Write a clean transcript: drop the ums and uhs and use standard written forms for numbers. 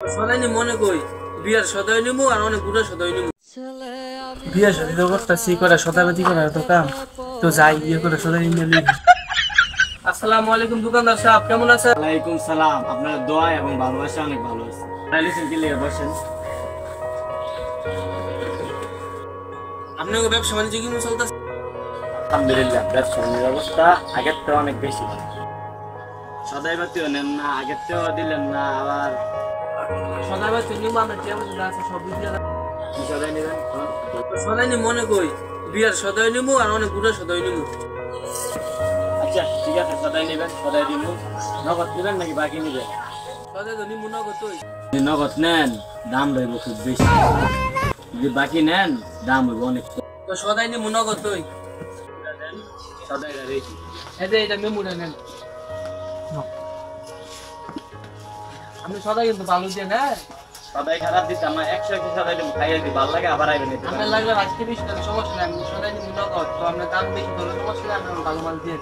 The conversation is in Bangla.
সদাই নি মনে কই বিয়ার সদাই নিমু আর অনেক বুড়া সদাই নিমু। বিয়ে শাদী তো করতেছি করে সদাবেদি করা তো কাম তো যাই বিয়ে করে সদাই নিয়ে লই। আসসালামু আলাইকুম দোকানদার সাহেব, কেমন আছেন? ওয়ালাইকুম সালাম। আপনার দোয়া এবং ভালোবাসা অনেক ভালো আছে। তাইলে কি লেগে বসেন। আপনার ব্যবসা বাণিজ্য কেমন চলতেছে? আলহামদুলিল্লাহ, ব্যবসার অবস্থা আগের থেকে অনেক বেশি ভালো। সদাই বাতিও নেন না, আগের থেকেও দিলেন না, আবার সদাই বা তুমি আমার টেবিল যা আছে সব দিয়ে দাও। কি সদাই নেবেন? সদাই নি মনে কই বিয়ার সদাই নিমু আর অনেক বুড়া সদাই নিমু। আচ্ছা ঠিক আছে, সদাই নেবেন, সদাই দিব। নগদ নেবেন নাকি বাকি নেবেন? সদাই তো নিমু নগদ তুই। যদি নগদ নেন দাম রইব খুব বেশি, যদি বাকি নেন দাম হইব অনেক কম। তো সদাই নিমু নগদ তুই। সদাইটা রেখি। এই যে এটা মেমুটা নেন। আপনি সদাই কিন্তু ভালো দিয়ে না। সদাই খারাপ দিতে আমার 100 সদাই দিব, খাইয়ে দিই, ভালো লাগে আবার আইবেন। আপনার লাগলে আজকে 20 টাকা সমস্যা নাই, আমি সদাই নিমু নগদ। তো আপনার দাম বেশি হলে সমস্যা নাই, আপনার ভালো মাল দিয়ে।